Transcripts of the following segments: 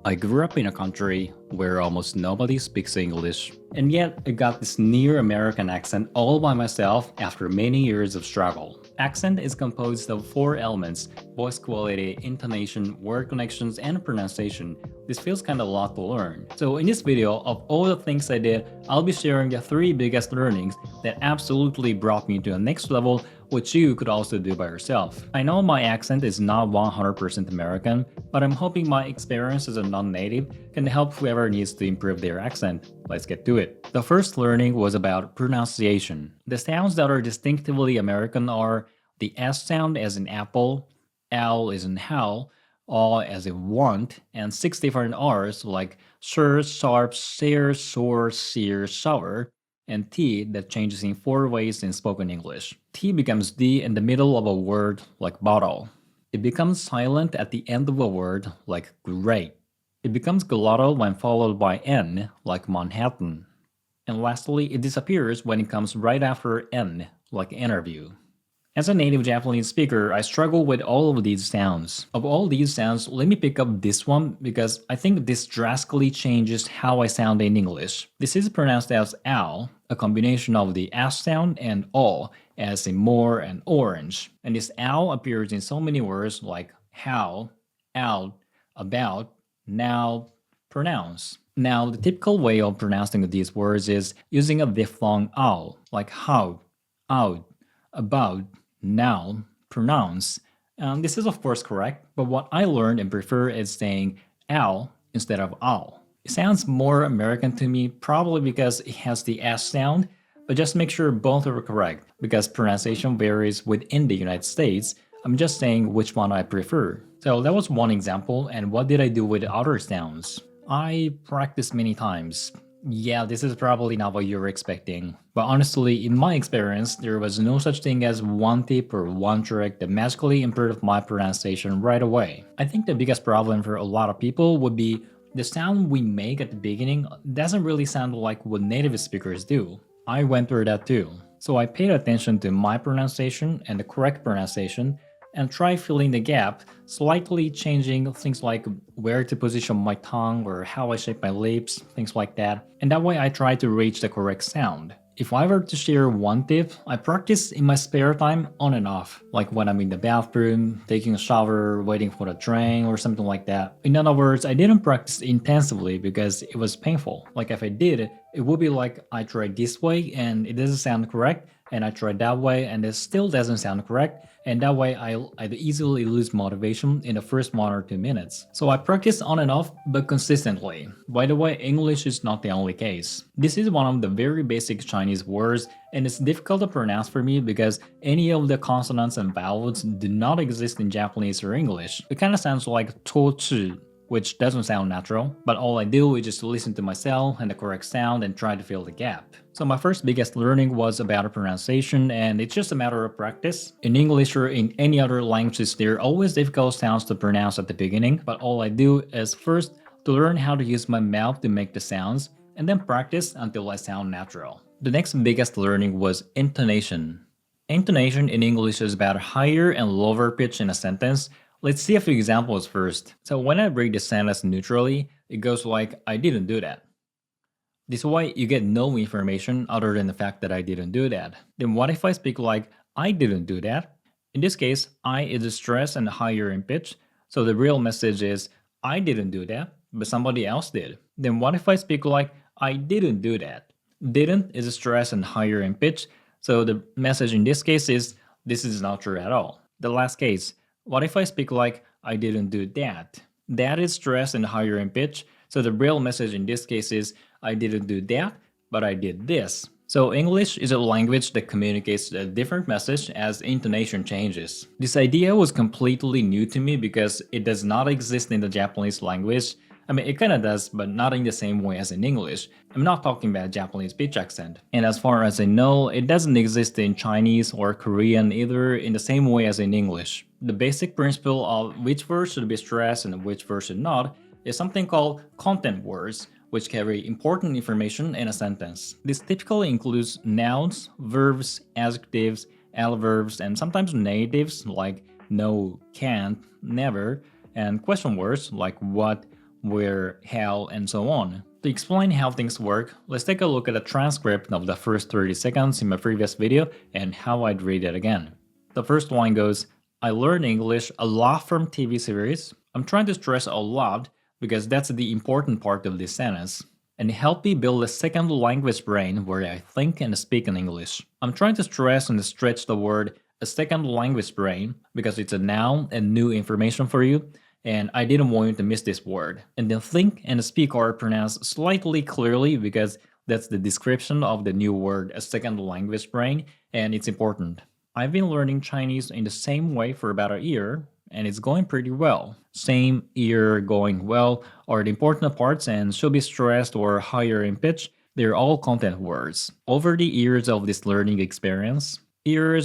I grew up in a country where almost nobody speaks English, and yet I got this near American accent all by myself after many years of struggle. Accent is composed of 4 elements: voice quality, intonation, word connections, and pronunciation. This feels kinda a lot to learn. So in this video, of all the things I did, I'll be sharing the 3 biggest learnings that absolutely brought me to the next level, which you could also do by yourself. I know my accent is not 100% American, but I'm hoping my experience as a non-native can help whoever needs to improve their accent. Let's get to it. The first learning was about pronunciation. The sounds that are distinctively American are the S sound as in apple, L as in howl, O as in want, and 6 different R's like sure, sharp, sear, soar, sear, sour, and T that changes in 4 ways in spoken English. T becomes D in the middle of a word like bottle. It becomes silent at the end of a word like great. It becomes glottal when followed by N like Manhattan. And lastly, it disappears when it comes right after N like interview. As a native Japanese speaker, I struggle with all of these sounds. Of all these sounds, let me pick up this one because I think this drastically changes how I sound in English. This is pronounced as ow, a combination of the S sound and O, as in more and orange. And this ow appears in so many words like how, out, about, now, pronounce. Now, the typical way of pronouncing these words is using a diphthong ow, like how, out, about, now, pronounce. This is of course correct, but what I learned and prefer is saying ow instead of ow. It sounds more American to me, probably because it has the S sound, but just make sure both are correct, because pronunciation varies within the United States. I'm just saying which one I prefer. So that was one example, and what did I do with other sounds? I practiced many times. Yeah, this is probably not what you were expecting. But honestly, in my experience, there was no such thing as one tip or one trick that magically improved my pronunciation right away. I think the biggest problem for a lot of people would be the sound we make at the beginning doesn't really sound like what native speakers do. I went through that too. So I paid attention to my pronunciation and the correct pronunciation, and try filling the gap, slightly changing things like where to position my tongue or how I shape my lips, things like that. And that way I try to reach the correct sound. If I were to share one tip, I practice in my spare time on and off, like when I'm in the bathroom, taking a shower, waiting for the train, or something like that. In other words, I didn't practice intensively because it was painful. Like if I did, it would be like I tried this way and it doesn't sound correct, and I tried that way and it still doesn't sound correct, and that way I'd easily lose motivation in the first 1 or 2 minutes. So I practice on and off, but consistently. By the way, English is not the only case. This is one of the very basic Chinese words, and it's difficult to pronounce for me because any of the consonants and vowels do not exist in Japanese or English. It kinda sounds like 托字, which doesn't sound natural, but all I do is just listen to myself and the correct sound and try to fill the gap. So my first biggest learning was about pronunciation, and it's just a matter of practice. In English or in any other languages, there are always difficult sounds to pronounce at the beginning, but all I do is first to learn how to use my mouth to make the sounds, and then practice until I sound natural. The next biggest learning was intonation. Intonation in English is about higher and lower pitch in a sentence. Let's see a few examples first. So when I read the sentence neutrally, it goes like, I didn't do that. This way, you get no information other than the fact that I didn't do that. Then what if I speak like, I didn't do that? In this case, I is stressed and higher in pitch, so the real message is, I didn't do that, but somebody else did. Then what if I speak like, I didn't do that? Didn't is stressed and higher in pitch, so the message in this case is, this is not true at all. The last case, what if I speak like, I didn't do that? That is stressed and higher in pitch, so the real message in this case is, I didn't do that, but I did this. So English is a language that communicates a different message as intonation changes. This idea was completely new to me because it does not exist in the Japanese language. I mean, it kinda does, but not in the same way as in English. I'm not talking about Japanese pitch accent. And as far as I know, it doesn't exist in Chinese or Korean either in the same way as in English. The basic principle of which words should be stressed and which words should not is something called content words, which carry important information in a sentence. This typically includes nouns, verbs, adjectives, adverbs, and sometimes natives like no, can't, never, and question words like what, where, how, and so on. To explain how things work, let's take a look at a transcript of the first 30 seconds in my previous video and how I'd read it again. The first line goes, I learned English a lot from TV series. I'm trying to stress a lot because that's the important part of this sentence. And help me build a second language brain where I think and speak in English. I'm trying to stress and stretch the word a second language brain because it's a noun and new information for you, and I didn't want you to miss this word. And then think and speak are pronounced slightly clearly because that's the description of the new word a second language brain, and it's important. I've been learning Chinese in the same way for about a year, and it's going pretty well. Same year going well are the important parts and should be stressed or higher in pitch. They're all content words. Over the years of this learning experience, they're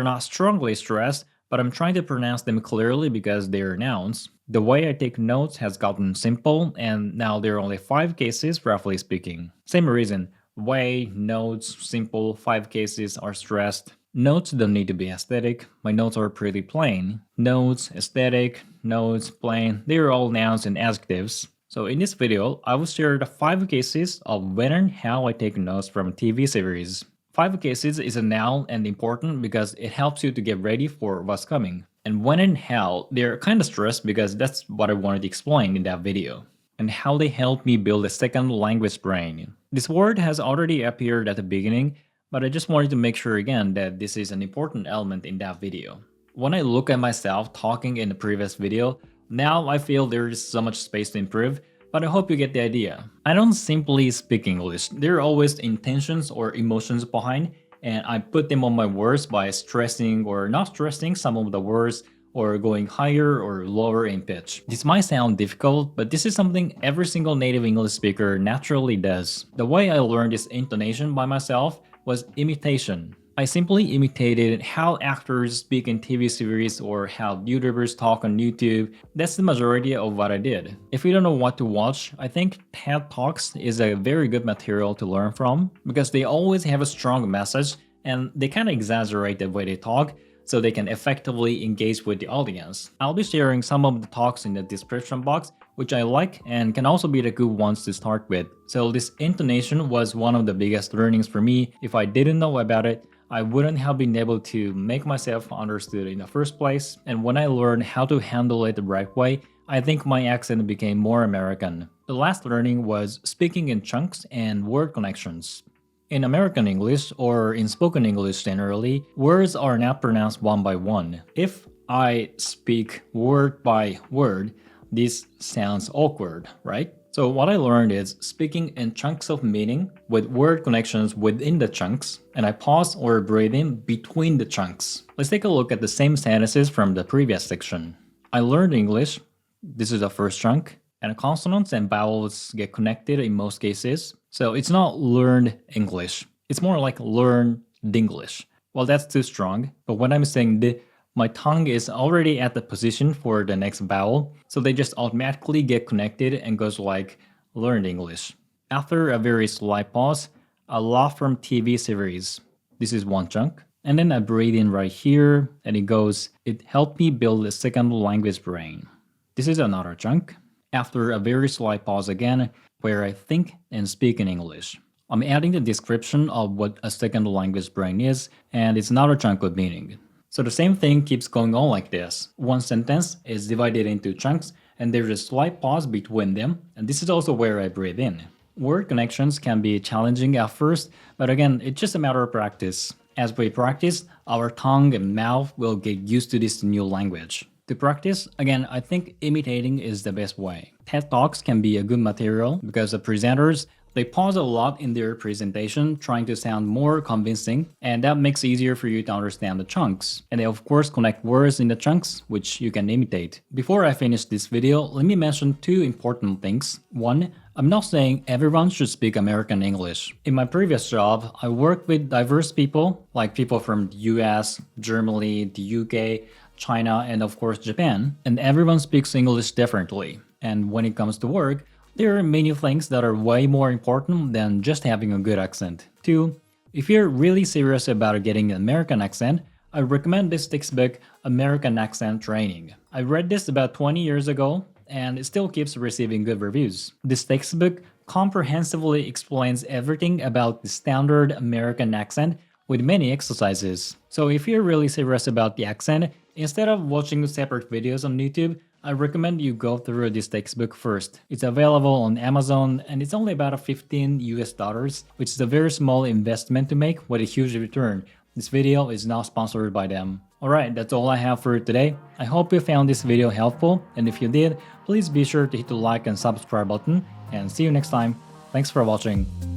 not strongly stressed, but I'm trying to pronounce them clearly because they're nouns. The way I take notes has gotten simple, and now there are only 5 cases, roughly speaking. Same reason. Way, notes, simple, 5 cases are stressed. Notes don't need to be aesthetic. My notes are pretty plain. Notes, aesthetic, notes, plain, they're all nouns and adjectives. So in this video, I will share the 5 cases of when and how I take notes from TV series. 5 cases is a noun and important because it helps you to get ready for what's coming. And when and how, they're kind of stressed because that's what I wanted to explain in that video. And how they help me build a second language brain. This word has already appeared at the beginning, but I just wanted to make sure again that this is an important element in that video. When I look at myself talking in the previous video, now I feel there is so much space to improve, but I hope you get the idea. I don't simply speak English. There are always intentions or emotions behind, and I put them on my words by stressing or not stressing some of the words, or going higher or lower in pitch. This might sound difficult, but this is something every single native English speaker naturally does. The way I learned this intonation by myself was imitation. I simply imitated how actors speak in TV series or how YouTubers talk on YouTube. That's the majority of what I did. If you don't know what to watch, I think TED Talks is a very good material to learn from because they always have a strong message and they kind of exaggerate the way they talk, so they can effectively engage with the audience. I'll be sharing some of the talks in the description box, which I like and can also be the good ones to start with. So this intonation was one of the biggest learnings for me. If I didn't know about it, I wouldn't have been able to make myself understood in the first place. And when I learned how to handle it the right way, I think my accent became more American. The last learning was speaking in chunks and word connections. In American English, or in spoken English generally, words are not pronounced one by one. If I speak word by word, this sounds awkward, right? So what I learned is speaking in chunks of meaning with word connections within the chunks, and I pause or breathe in between the chunks. Let's take a look at the same sentences from the previous section. I learned English. This is the first chunk. And consonants and vowels get connected in most cases. So it's not learned English. It's more like learn Dinglish. Well, that's too strong. But when I'm saying the, my tongue is already at the position for the next vowel. So they just automatically get connected and goes like learned English. After a very slight pause, a lot from TV series. This is one chunk. And then I breathe in right here and it goes, it helped me build a second language brain. This is another chunk. After a very slight pause again, where I think and speak in English. I'm adding the description of what a second language brain is, and it's another chunk of meaning. So the same thing keeps going on like this. One sentence is divided into chunks, and there's a slight pause between them, and this is also where I breathe in. Word connections can be challenging at first, but again, it's just a matter of practice. As we practice, our tongue and mouth will get used to this new language. To practice, again, I think imitating is the best way. TED Talks can be a good material because the presenters, they pause a lot in their presentation trying to sound more convincing, and that makes it easier for you to understand the chunks. And they of course connect words in the chunks, which you can imitate. Before I finish this video, let me mention 2 important things. One, I'm not saying everyone should speak American English. In my previous job, I worked with diverse people, like people from the US, Germany, the UK, China, and of course Japan, and everyone speaks English differently. And when it comes to work, there are many things that are way more important than just having a good accent. 2, if you're really serious about getting an American accent, I recommend this textbook, American Accent Training. I read this about 20 years ago, and it still keeps receiving good reviews. This textbook comprehensively explains everything about the standard American accent with many exercises. So if you're really serious about the accent, instead of watching separate videos on YouTube, I recommend you go through this textbook first. It's available on Amazon and it's only about $15 US, which is a very small investment to make with a huge return. This video is not sponsored by them. Alright, that's all I have for today. I hope you found this video helpful, and if you did, please be sure to hit the like and subscribe button, and see you next time. Thanks for watching.